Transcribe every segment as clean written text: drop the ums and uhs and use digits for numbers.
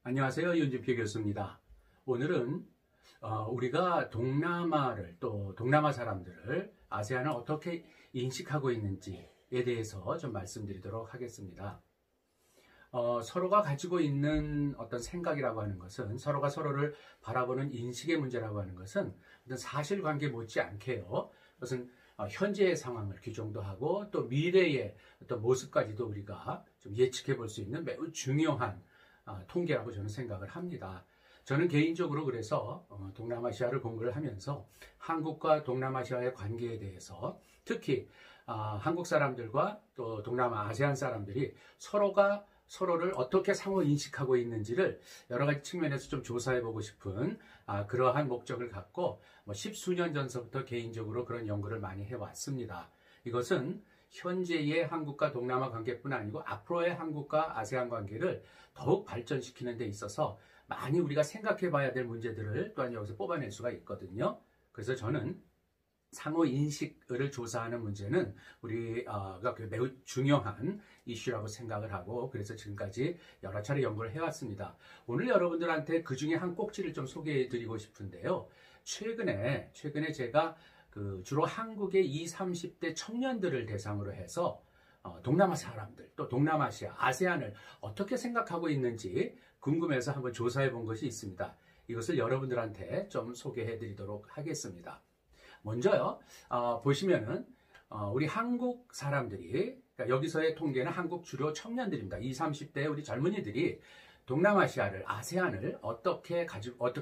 안녕하세요. 윤진표 교수입니다. 오늘은 우리가 동남아를 또 동남아 사람들을 아세안을 어떻게 인식하고 있는지에 대해서 좀 말씀드리도록 하겠습니다. 서로가 가지고 있는 어떤 생각이라고 하는 것은 서로가 서로를 바라보는 인식의 문제라고 하는 것은 어떤 사실관계 못지않게요. 그것은 현재의 상황을 규정도 하고 또 미래의 어떤 모습까지도 우리가 좀 예측해 볼 수 있는 매우 중요한 통계라고 저는 생각을 합니다. 저는 개인적으로 그래서 동남아시아를 공부를 하면서 한국과 동남아시아의 관계에 대해서 특히 한국 사람들과 또 동남아 아세안 사람들이 서로가 서로를 어떻게 상호 인식하고 있는지를 여러 가지 측면에서 좀 조사해 보고 싶은 그러한 목적을 갖고 십수년 전서부터 개인적으로 그런 연구를 많이 해왔습니다. 이것은 현재의 한국과 동남아 관계뿐 아니고 앞으로의 한국과 아세안 관계를 더욱 발전시키는 데 있어서 많이 우리가 생각해 봐야 될 문제들을 또한 여기서 뽑아낼 수가 있거든요. 그래서 저는 상호 인식을 조사하는 문제는 우리가 매우 중요한 이슈라고 생각을 하고 그래서 지금까지 여러 차례 연구를 해왔습니다. 오늘 여러분들한테 그 중에 한 꼭지를 좀 소개해 드리고 싶은데요. 최근에 제가 주로 한국의 20, 30대 청년들을 대상으로 해서 동남아 사람들, 또 동남아시아, 아세안을 어떻게 생각하고 있는지 궁금해서 한번 조사해 본 것이 있습니다. 이것을 여러분들한테 좀 소개해 드리도록 하겠습니다. 먼저요, 보시면은, 우리 한국 사람들이, 그러니까 여기서의 통계는 한국 주로 청년들입니다. 20, 30대 우리 젊은이들이 동남아시아를, 아세안을 어떻게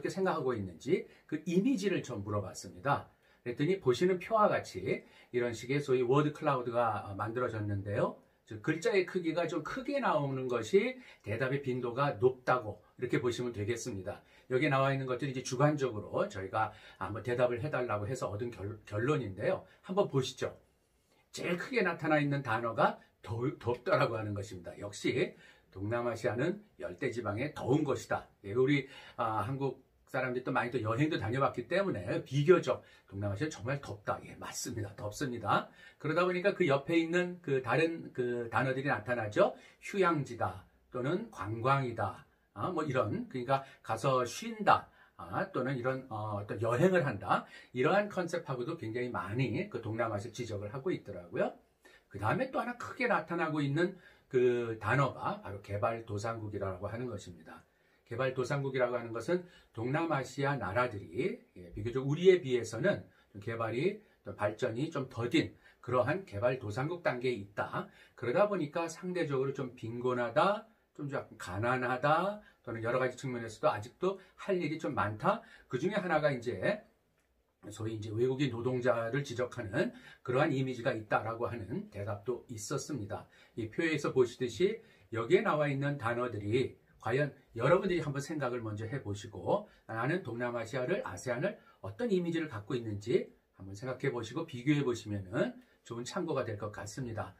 생각하고 있는지 그 이미지를 좀 물어봤습니다. 그랬더니 보시는 표와 같이 이런 식의 소위 워드 클라우드가 만들어졌는데요. 글자의 크기가 좀 크게 나오는 것이 대답의 빈도가 높다고 이렇게 보시면 되겠습니다. 여기에 나와 있는 것들이 이제 주관적으로 저희가 한번 대답을 해달라고 해서 얻은 결론인데요. 한번 보시죠. 제일 크게 나타나 있는 단어가 덥다라고 하는 것입니다. 역시 동남아시아는 열대지방의 더운 것이다. 우리 한국 사람들이 또 많이 또 여행도 다녀봤기 때문에 비교적 동남아시아 정말 덥다. 예, 맞습니다. 덥습니다. 그러다 보니까 그 옆에 있는 그 다른 그 단어들이 나타나죠. 휴양지다 또는 관광이다. 이런 그러니까 가서 쉰다. 또는 이런 어떤 여행을 한다. 이러한 컨셉하고도 굉장히 많이 그 동남아시아 지적을 하고 있더라고요. 그 다음에 또 하나 크게 나타나고 있는 그 단어가 바로 개발도상국이라고 하는 것입니다. 개발도상국이라고 하는 것은 동남아시아 나라들이 비교적 우리에 비해서는 좀 개발이 발전이 좀 더딘 그러한 개발도상국 단계에 있다. 그러다 보니까 상대적으로 좀 빈곤하다, 좀 가난하다, 또는 여러 가지 측면에서도 아직도 할 일이 좀 많다. 그 중에 하나가 소위 외국인 노동자를 지적하는 그러한 이미지가 있다라고 하는 대답도 있었습니다. 이 표에서 보시듯이 여기에 나와 있는 단어들이 과연 여러분들이 한번 생각을 먼저 해보시고 나는 동남아시아를, 아세안을 어떤 이미지를 갖고 있는지 한번 생각해 보시고 비교해 보시면 좋은 참고가 될 것 같습니다.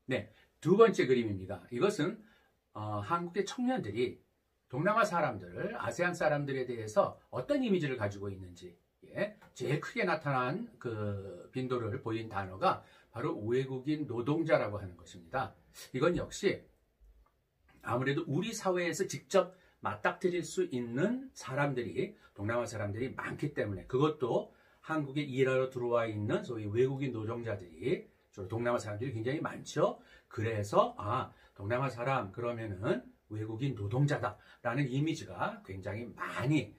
네, 두 번째 그림입니다. 이것은 한국의 청년들이 동남아 사람들, 아세안 사람들에 대해서 어떤 이미지를 가지고 있는지 제일 크게 나타난 그 빈도를 보인 단어가 바로 외국인 노동자라고 하는 것입니다. 이건 역시 아무래도 우리 사회에서 직접 맞닥뜨릴 수 있는 사람들이 동남아 사람들이 많기 때문에 그것도 한국에 일하러 들어와 있는 소위 외국인 노동자들이 주로 동남아 사람들이 굉장히 많죠. 그래서 동남아 사람 그러면은 외국인 노동자다라는 이미지가 굉장히 많이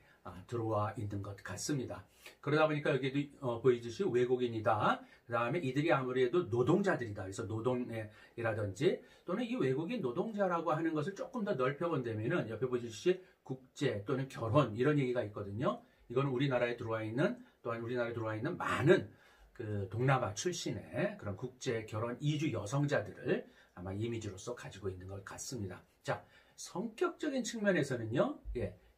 들어와 있는 것 같습니다. 그러다 보니까 여기도 보이듯이 외국인이다. 그 다음에 이들이 아무래도 노동자들이다. 그래서 노동이라든지 또는 이 외국인 노동자라고 하는 것을 조금 더 넓혀본다면은 옆에 보시듯이 국제 또는 결혼 이런 얘기가 있거든요. 이거는 우리나라에 들어와 있는 많은 그 동남아 출신의 그런 국제 결혼 이주 여성자들을 아마 이미지로서 가지고 있는 것 같습니다. 자, 성격적인 측면에서는요.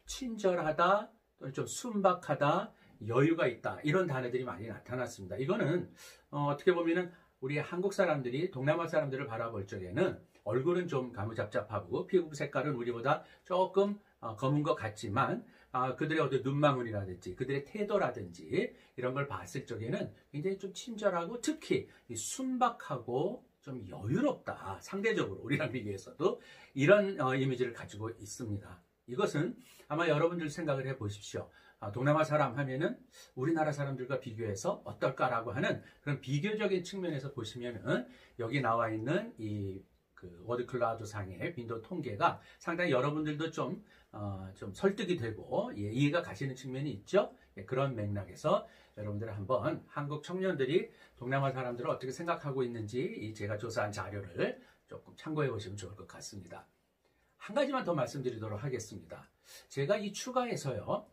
친절하다, 또는 좀 순박하다, 여유가 있다 이런 단어들이 많이 나타났습니다. 이거는 어떻게 보면은 우리 한국 사람들이 동남아 사람들을 바라볼 적에는 얼굴은 좀 가무잡잡하고 피부 색깔은 우리보다 조금 검은 것 같지만 그들의 어떤 눈망울이라든지 그들의 태도라든지 이런 걸 봤을 적에는 굉장히 좀 친절하고 특히 순박하고 좀 여유롭다. 상대적으로 우리랑 비교해서도 이런 이미지를 가지고 있습니다. 이것은 아마 여러분들 생각을 해 보십시오. 동남아 사람 하면은 우리나라 사람들과 비교해서 어떨까라고 하는 그런 비교적인 측면에서 보시면은 여기 나와 있는 이 그 워드클라우드 상의 빈도 통계가 상당히 여러분들도 좀 설득이 되고 이해가 가시는 측면이 있죠. 그런 맥락에서 여러분들 한번 한국 청년들이 동남아 사람들을 어떻게 생각하고 있는지 제가 조사한 자료를 조금 참고해 보시면 좋을 것 같습니다. 한 가지만 더 말씀드리도록 하겠습니다. 제가 이 추가해서요,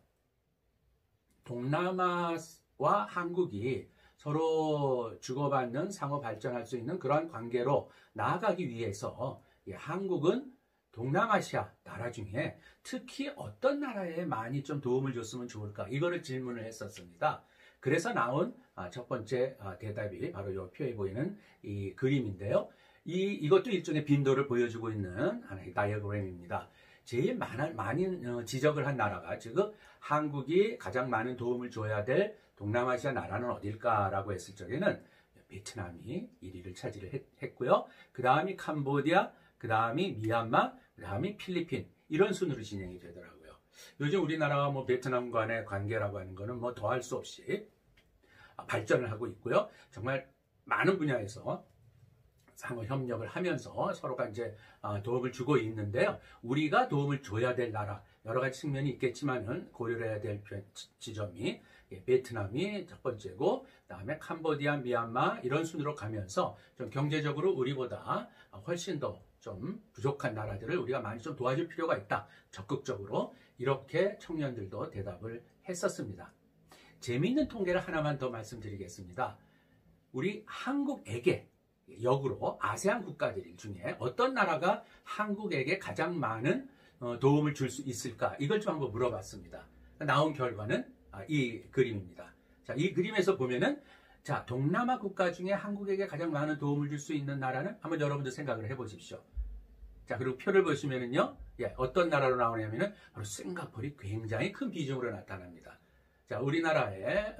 동남아와 한국이 서로 주고받는 상호 발전할 수 있는 그런 관계로 나아가기 위해서 한국은 동남아시아 나라 중에 특히 어떤 나라에 많이 좀 도움을 줬으면 좋을까, 이거를 질문을 했었습니다. 그래서 나온 첫 번째 대답이 바로 이 표에 보이는 이 그림인데요. 이것도 일종의 빈도를 보여주고 있는 하나의 다이어그램입니다. 제일 많이 지적을 한 나라가 지금 한국이 가장 많은 도움을 줘야 될 동남아시아 나라는 어딜까라고 했을 적에는 베트남이 1위를 차지를 했고요. 그 다음이 캄보디아, 그 다음이 미얀마, 그 다음이 필리핀, 이런 순으로 진행이 되더라고요. 요즘 우리나라와 뭐 베트남 간의 관계라고 하는 거는 뭐 더할 수 없이 발전을 하고 있고요. 정말 많은 분야에서 상호 협력을 하면서 서로가 이제 도움을 주고 있는데요. 우리가 도움을 줘야 될 나라, 여러 가지 측면이 있겠지만은 고려를 해야 될 지점이 베트남이 첫 번째고, 그다음에 캄보디아, 미얀마 이런 순으로 가면서 좀 경제적으로 우리보다 훨씬 더 좀 부족한 나라들을 우리가 많이 좀 도와줄 필요가 있다. 적극적으로 이렇게 청년들도 대답을 했었습니다. 재미있는 통계를 하나만 더 말씀드리겠습니다. 우리 한국에게 역으로 아세안 국가들 중에 어떤 나라가 한국에게 가장 많은 도움을 줄 수 있을까? 이걸 좀 한번 물어봤습니다. 나온 결과는 이 그림입니다. 자, 이 그림에서 보면은, 자, 동남아 국가 중에 한국에게 가장 많은 도움을 줄 수 있는 나라는 한번 여러분들 생각을 해보십시오. 자, 그리고 표를 보시면은요, 어떤 나라로 나오냐면은 바로 싱가포르이 굉장히 큰 비중으로 나타납니다. 자, 우리나라의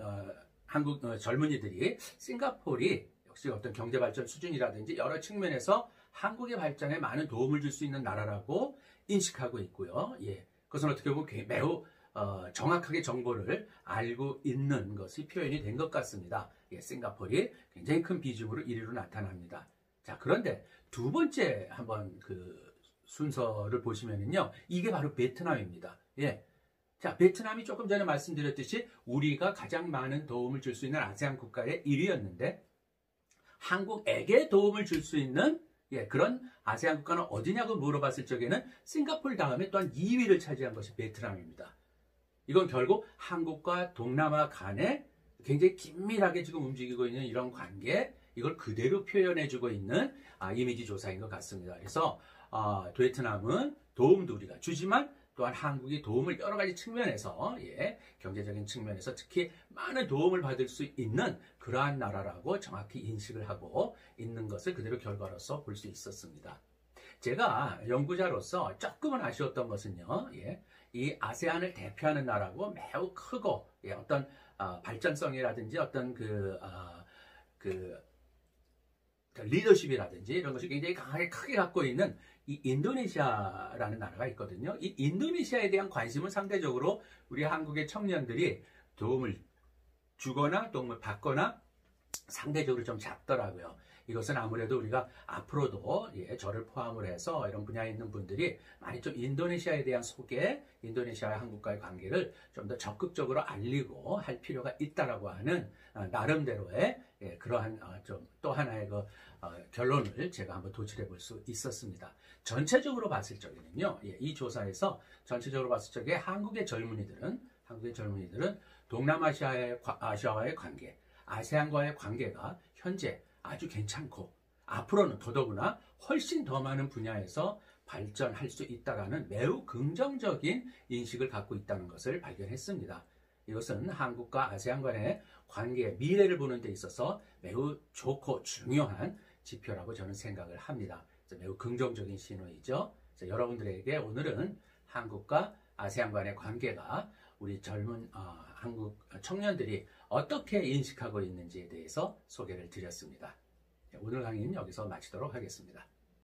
한국 젊은이들이 싱가포르이 역시 어떤 경제 발전 수준이라든지 여러 측면에서 한국의 발전에 많은 도움을 줄 수 있는 나라라고 인식하고 있고요. 그것은 어떻게 보면 매우 정확하게 정보를 알고 있는 것이 표현이 된 것 같습니다. 싱가포르이 굉장히 큰 비중으로 1위로 나타납니다. 자, 그런데 두 번째 한번 그 순서를 보시면은요, 이게 바로 베트남입니다. 자, 베트남이 조금 전에 말씀드렸듯이 우리가 가장 많은 도움을 줄 수 있는 아세안 국가의 1위였는데, 한국에게 도움을 줄 수 있는 그런 아세안 국가는 어디냐고 물어봤을 적에는 싱가포르 다음에 또한 2위를 차지한 것이 베트남입니다. 이건 결국 한국과 동남아 간에 굉장히 긴밀하게 지금 움직이고 있는 이런 관계, 이걸 그대로 표현해주고 있는 이미지 조사인 것 같습니다. 그래서 베트남은 도움도 우리가 주지만 또한 한국이 도움을 여러 가지 측면에서, 경제적인 측면에서 특히 많은 도움을 받을 수 있는 그러한 나라라고 정확히 인식을 하고 있는 것을 그대로 결과로서 볼 수 있었습니다. 제가 연구자로서 조금은 아쉬웠던 것은요, 이 아세안을 대표하는 나라고 매우 크고, 어떤 발전성이라든지 어떤 그 리더십이라든지 이런 것이 굉장히 강하게 크게 갖고 있는 이 인도네시아라는 나라가 있거든요. 이 인도네시아에 대한 관심은 상대적으로 우리 한국의 청년들이 도움을 주거나 도움을 받거나 상대적으로 좀 작더라고요. 이것은 아무래도 우리가 앞으로도 저를 포함을 해서 이런 분야에 있는 분들이 많이 좀 인도네시아에 대한 소개, 인도네시아와 한국과의 관계를 좀 더 적극적으로 알리고 할 필요가 있다라고 하는 나름대로의 그러한 좀 또 하나의 그 결론을 제가 한번 도출해 볼 수 있었습니다. 전체적으로 봤을 적에는요, 이 조사에서 전체적으로 봤을 적에 한국의 젊은이들은 동남아시아와의 관계, 아세안과의 관계가 현재 아주 괜찮고 앞으로는 더더구나 훨씬 더 많은 분야에서 발전할 수 있다는 매우 긍정적인 인식을 갖고 있다는 것을 발견했습니다. 이것은 한국과 아세안 간의 관계의 미래를 보는 데 있어서 매우 좋고 중요한 지표라고 저는 생각을 합니다. 매우 긍정적인 신호이죠. 여러분들에게 오늘은 한국과 아세안 간의 관계가 우리 젊은 한국 청년들이 어떻게 인식하고 있는지에 대해서 소개를 드렸습니다. 오늘 강의는 여기서 마치도록 하겠습니다.